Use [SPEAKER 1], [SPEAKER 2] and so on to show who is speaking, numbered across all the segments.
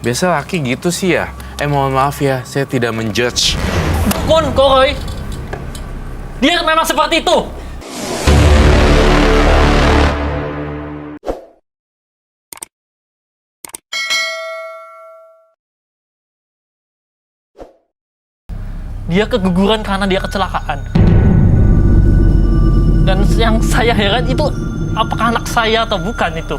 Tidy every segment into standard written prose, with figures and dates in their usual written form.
[SPEAKER 1] Biasa laki gitu sih ya. Mohon maaf ya, saya tidak menjudge.
[SPEAKER 2] Dukun, Koroy. Dia memang seperti itu. Dia keguguran karena dia kecelakaan. Dan yang saya heran itu, apakah anak saya atau bukan itu?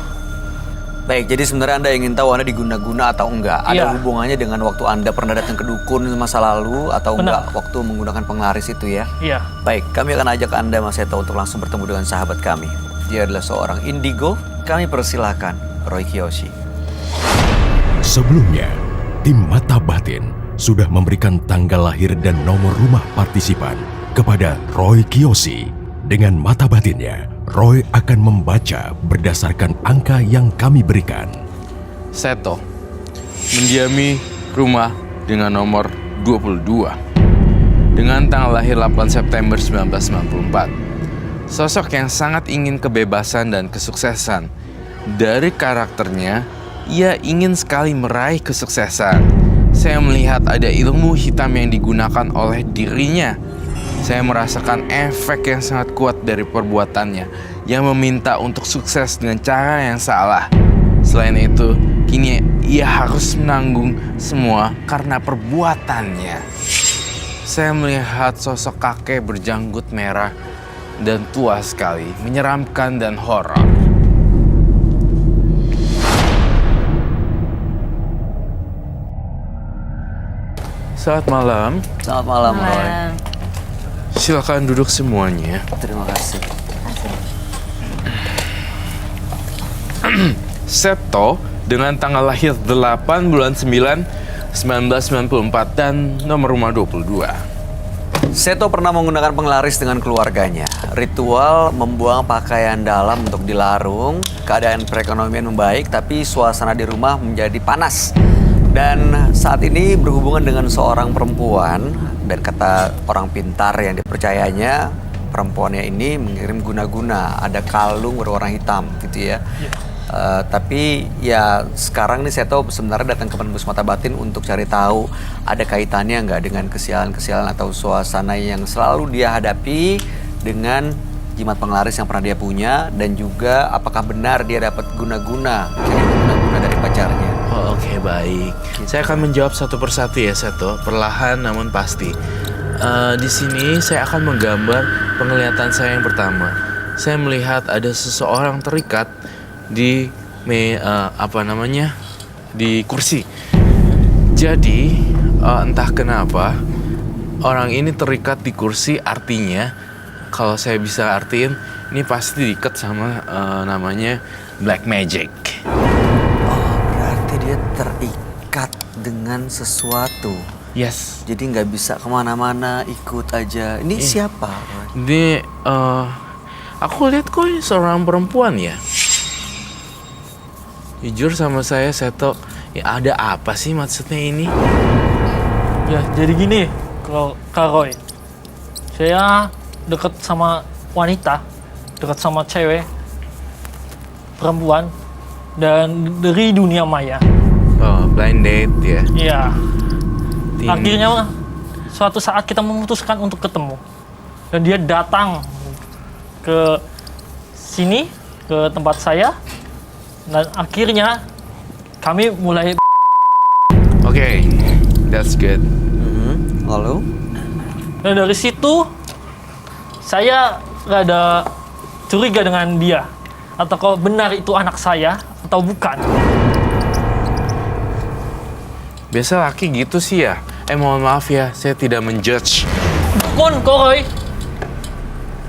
[SPEAKER 3] Baik, jadi sebenarnya Anda ingin tahu Anda diguna-guna atau enggak? Ada
[SPEAKER 2] Iya.
[SPEAKER 3] hubungannya dengan waktu Anda pernah datang ke dukun masa lalu atau
[SPEAKER 2] Benar.
[SPEAKER 3] enggak waktu menggunakan penglaris itu ya?
[SPEAKER 2] Iya.
[SPEAKER 3] Baik, kami akan ajak Anda Mas Seto untuk langsung bertemu dengan sahabat kami. Dia adalah seorang indigo. Kami persilahkan Roy Kiyoshi.
[SPEAKER 4] Sebelumnya, tim Mata Batin sudah memberikan tanggal lahir dan nomor rumah partisipan kepada Roy Kiyoshi. Dengan mata batinnya, Roy akan membaca berdasarkan angka yang kami berikan.
[SPEAKER 1] Seto, mendiami rumah dengan nomor 22. Dengan tanggal lahir 8 September 1994. Sosok yang sangat ingin kebebasan dan kesuksesan. Dari karakternya, ia ingin sekali meraih kesuksesan. Saya melihat ada ilmu hitam yang digunakan oleh dirinya. Saya merasakan efek yang sangat kuat dari perbuatannya yang meminta untuk sukses dengan cara yang salah. Selain itu, kini ia harus menanggung semua karena perbuatannya. Saya melihat sosok kakek berjanggut merah dan tua sekali, menyeramkan dan horor. Selamat malam.
[SPEAKER 3] Selamat malam, Roy.
[SPEAKER 1] Silakan duduk semuanya.
[SPEAKER 3] Terima kasih.
[SPEAKER 1] Seto dengan tanggal lahir 8 bulan 9 1994 dan nomor rumah 22.
[SPEAKER 3] Seto pernah menggunakan penglaris dengan keluarganya. Ritual membuang pakaian dalam untuk dilarung. Keadaan perekonomian membaik, tapi suasana di rumah menjadi panas. Dan saat ini berhubungan dengan seorang perempuan. Dan kata orang pintar yang dipercayanya, perempuannya ini mengirim guna-guna. Ada kalung berwarna hitam gitu ya. Tapi ya sekarang nih Seto sebenarnya datang ke penembus mata batin untuk cari tahu ada kaitannya nggak dengan kesialan-kesialan atau suasana yang selalu dia hadapi dengan jimat penglaris yang pernah dia punya, dan juga apakah benar dia dapat guna-guna dari pacarnya.
[SPEAKER 1] Oh, oke, baik. Saya akan menjawab satu persatu ya, Seto. Perlahan namun pasti. Di sini saya akan menggambar penglihatan saya yang pertama. Saya melihat ada seseorang terikat di di kursi. Jadi entah kenapa orang ini terikat di kursi, artinya kalau saya bisa artiin ini pasti diikat sama namanya black magic.
[SPEAKER 3] Oh, berarti dia terikat dengan sesuatu.
[SPEAKER 1] Yes.
[SPEAKER 3] Jadi nggak bisa kemana-mana, ikut aja. Ini siapa, Roy?
[SPEAKER 1] Ini aku lihat kok ini seorang perempuan ya. Jujur sama saya, Seto, ya ada apa sih maksudnya ini?
[SPEAKER 2] Ya, jadi gini, Kak Roy. Saya dekat sama wanita, dekat sama cewek, perempuan, dan dari dunia maya.
[SPEAKER 1] Oh, blind date ya.
[SPEAKER 2] Iya.
[SPEAKER 1] Ting-
[SPEAKER 2] Akhirnya suatu saat kita memutuskan untuk ketemu. Dan dia datang ke sini, ke tempat saya. Dan akhirnya kami mulai
[SPEAKER 1] Oke, that's good.
[SPEAKER 3] Lalu?
[SPEAKER 2] dan dari situ saya rada curiga dengan dia. Atau kalau benar itu anak saya atau bukan.
[SPEAKER 1] Biasa laki gitu sih ya. Mohon maaf ya, saya tidak menjudge.
[SPEAKER 2] Dukun, Koroy.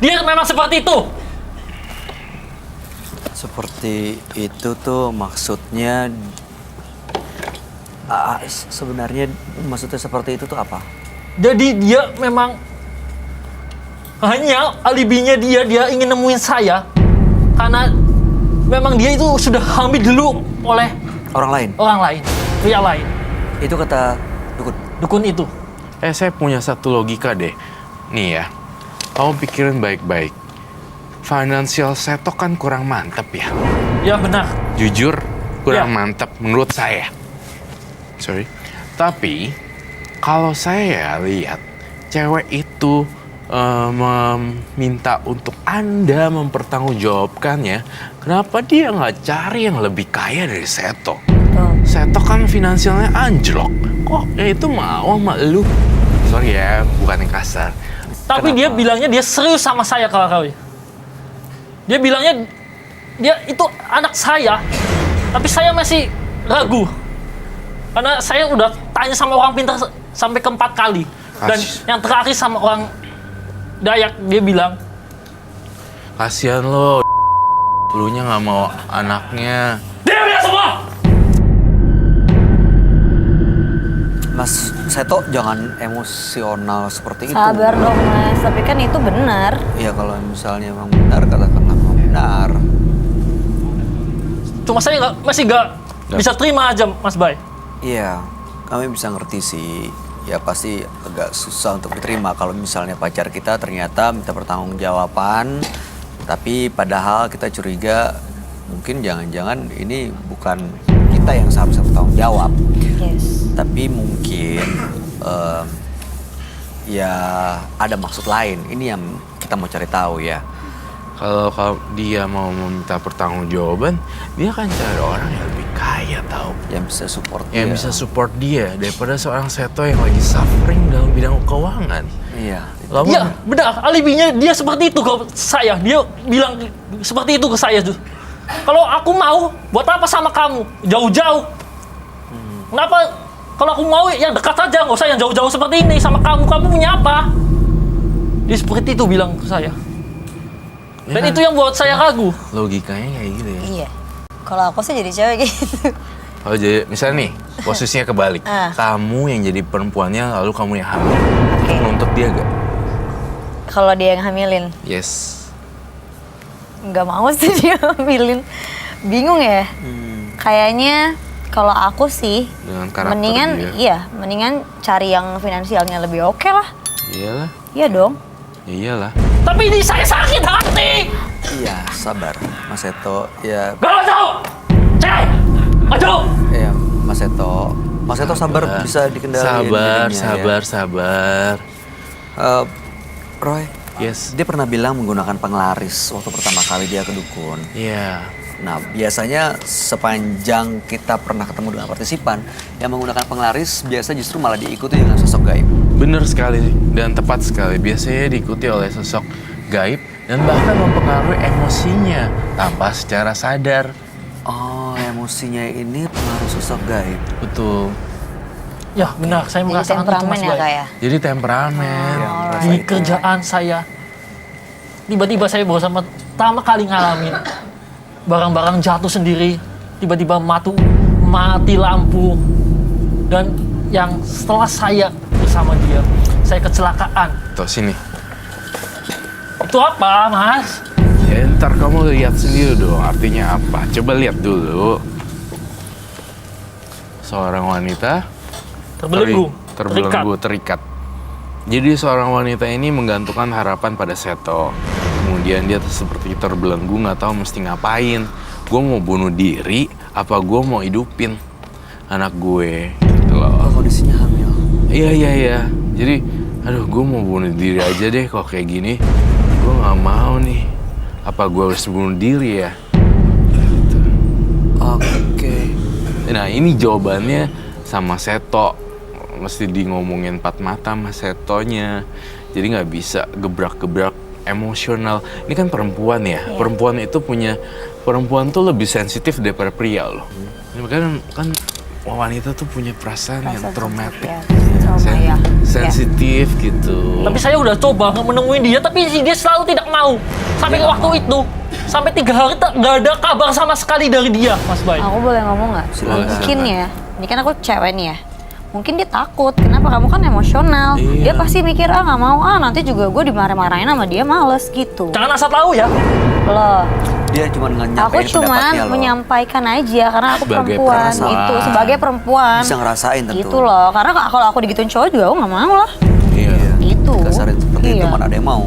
[SPEAKER 2] Dia memang seperti itu.
[SPEAKER 3] Seperti itu tuh maksudnya. Sebenarnya maksudnya seperti itu tuh apa?
[SPEAKER 2] Jadi dia memang hanya alibinya dia ingin nemuin saya karena memang dia itu sudah hamil dulu oleh
[SPEAKER 3] Orang lain?
[SPEAKER 2] orang lain, pria lain.
[SPEAKER 3] Itu kata dukun.
[SPEAKER 2] Dukun itu.
[SPEAKER 1] Saya punya satu logika deh. Nih ya, kamu pikirin baik-baik. Financial Seto kan kurang mantep ya.
[SPEAKER 2] Ya benar.
[SPEAKER 1] Jujur, kurang
[SPEAKER 2] Ya.
[SPEAKER 1] mantep menurut saya. sorry. Tapi kalau saya lihat cewek itu meminta untuk Anda mempertanggungjawabkannya, kenapa dia nggak cari yang lebih kaya dari Seto? Seto kan finansialnya anjlok. Kok itu mau sama lu? Sorry ya, bukan yang kasar.
[SPEAKER 2] Tapi
[SPEAKER 3] Kenapa?
[SPEAKER 2] dia bilangnya dia serius sama saya, Kak Roy. Dia bilangnya dia itu anak saya, tapi saya masih ragu. Karena saya udah tanya sama orang pintar sampai ke 4 kali. Dan yang terakhir sama orang Dayak, dia bilang,
[SPEAKER 1] Kasian lo, lu nya nggak mau anaknya.
[SPEAKER 2] dia bilang semua!
[SPEAKER 3] Mas Seto jangan emosional seperti itu.
[SPEAKER 5] Sabar dong Mas, tapi kan itu benar.
[SPEAKER 3] Iya kalau misalnya emang benar katakan memang benar.
[SPEAKER 2] Cuma saya masih nggak bisa terima aja, Mas Bay.
[SPEAKER 3] Iya, kami bisa ngerti sih. Ya pasti agak susah untuk diterima kalau misalnya pacar kita ternyata minta pertanggungjawaban, tapi padahal kita curiga mungkin jangan-jangan ini bukan kita yang seharusnya bertanggung jawab.
[SPEAKER 5] Yes.
[SPEAKER 3] Tapi mungkin ya ada maksud lain. Ini yang kita mau cari tahu ya.
[SPEAKER 1] Kalau dia mau meminta pertanggungjawaban, dia akan cari orang yang lebih kaya tahu.
[SPEAKER 3] Yang bisa support
[SPEAKER 1] Yang
[SPEAKER 3] dia.
[SPEAKER 1] bisa support dia daripada seorang Seto yang lagi suffering dalam bidang keuangan.
[SPEAKER 3] Iya.
[SPEAKER 1] Lalu,
[SPEAKER 2] Iya, benar. Alibinya dia seperti itu ke saya. Dia bilang seperti itu ke saya. Kalau aku mau, buat apa sama kamu? Jauh-jauh. Kenapa? Kalau aku mau, yang dekat aja. Nggak usah yang jauh-jauh seperti ini sama kamu. Kamu punya apa? Dia seperti itu bilang ke saya. Dan
[SPEAKER 1] Ya.
[SPEAKER 2] itu yang buat saya ragu.
[SPEAKER 1] logikanya kayak gitu ya.
[SPEAKER 5] Iya. Kalau aku sih jadi cewek gitu.
[SPEAKER 1] Kalau jadi misalnya nih posisinya kebalik,
[SPEAKER 5] Ah.
[SPEAKER 1] kamu yang jadi perempuannya lalu kamu yang hamil,
[SPEAKER 5] Oke.
[SPEAKER 1] menuntut dia gak?
[SPEAKER 5] Kalau dia yang hamilin,
[SPEAKER 1] Yes.
[SPEAKER 5] nggak mau sih dia hamilin. Bingung ya. Kayaknya kalau aku sih
[SPEAKER 1] Dengan karakter
[SPEAKER 5] mendingan
[SPEAKER 1] dia.
[SPEAKER 5] iya, mendingan cari yang finansialnya lebih oke lah.
[SPEAKER 1] Iyalah,
[SPEAKER 5] Iya dong.
[SPEAKER 1] ya iyalah.
[SPEAKER 2] Tapi ini saya sakit hati.
[SPEAKER 3] Iya, sabar Mas Seto. Ya,
[SPEAKER 2] Gak maju. Cek. Maju.
[SPEAKER 3] ya Mas Seto. Mas Seto sabar bisa dikendalikan.
[SPEAKER 1] Sabar.
[SPEAKER 3] Roy,
[SPEAKER 1] Yes.
[SPEAKER 3] dia pernah bilang menggunakan penglaris waktu pertama kali dia ke dukun.
[SPEAKER 1] Iya.
[SPEAKER 3] Nah, biasanya sepanjang kita pernah ketemu dengan partisipan yang menggunakan penglaris, biasa justru malah diikuti dengan sosok gaib.
[SPEAKER 1] Bener sekali dan tepat sekali. Biasanya diikuti oleh sosok gaib dan bahkan mempengaruhi emosinya tanpa secara sadar.
[SPEAKER 3] Oh, emosinya ini pengaruh sosok gaib.
[SPEAKER 1] Betul.
[SPEAKER 2] Ya benar, saya
[SPEAKER 5] Jadi
[SPEAKER 2] merasakan itu
[SPEAKER 5] temperamen
[SPEAKER 2] Mas
[SPEAKER 5] ya
[SPEAKER 2] Bay.
[SPEAKER 5] Kak ya.
[SPEAKER 1] Jadi temperamen.
[SPEAKER 2] Di kerjaan saya, tiba-tiba saya baru pertama kali ngalamin barang-barang jatuh sendiri, tiba-tiba mati lampu, dan yang setelah saya bersama dia, saya kecelakaan.
[SPEAKER 1] Tuh sini.
[SPEAKER 2] Itu apa, Mas?
[SPEAKER 1] Ya ntar kamu lihat sendiri dong artinya apa. Coba lihat dulu. Seorang wanita
[SPEAKER 2] Terbelenggu,
[SPEAKER 1] terikat. Jadi seorang wanita ini menggantungkan harapan pada Seto. Kemudian dia seperti terbelenggu, nggak tahu mesti ngapain. Gue mau bunuh diri, apa gue mau hidupin anak gue, gitu loh.
[SPEAKER 3] Oh, kondisinya hamil.
[SPEAKER 1] Iya. Jadi, aduh, gue mau bunuh diri aja deh kalau kayak gini. Gue nggak mau nih. Apa gue harus bunuh diri ya? Gitu.
[SPEAKER 3] Oke.
[SPEAKER 1] Nah, ini jawabannya sama Seto. Mesti di ngomongin 4 mata sama Setonya. Jadi nggak bisa gebrak-gebrak emosional. Ini kan perempuan ya. Perempuan itu perempuan tuh lebih sensitif daripada pria loh. Kan wanita tuh punya perasaan yang traumatik.
[SPEAKER 5] Ya, trauma ya.
[SPEAKER 1] Sensitif gitu.
[SPEAKER 2] Tapi saya udah coba menemui dia, tapi dia selalu tidak mau. Sampai waktu itu, sampai 3 hari nggak ada kabar sama sekali dari dia, Mas Bay.
[SPEAKER 5] Aku boleh ngomong nggak?
[SPEAKER 3] Silakan.
[SPEAKER 5] Mungkin ya, ini kan aku cewek nih ya. Mungkin dia takut, kenapa kamu kan emosional.
[SPEAKER 1] Iya.
[SPEAKER 5] Dia pasti mikir, nggak mau, nanti juga gue dimarah-marahin sama dia, males gitu.
[SPEAKER 2] Jangan asal tahu ya.
[SPEAKER 5] Loh,
[SPEAKER 3] Dia cuma
[SPEAKER 5] aku
[SPEAKER 3] nyampein
[SPEAKER 5] cuma
[SPEAKER 3] pendapatnya loh.
[SPEAKER 5] menyampaikan aja karena aku
[SPEAKER 1] Sebagai
[SPEAKER 5] perempuan
[SPEAKER 1] perasaan.
[SPEAKER 5] gitu, sebagai perempuan.
[SPEAKER 3] Bisa ngerasain tentu.
[SPEAKER 5] Gitu loh, karena kalau aku digituin cowok juga aku nggak mau lah.
[SPEAKER 1] Iya.
[SPEAKER 5] Gitu.
[SPEAKER 3] Kasarin seperti itu
[SPEAKER 5] Iya.
[SPEAKER 3] mana ada yang mau.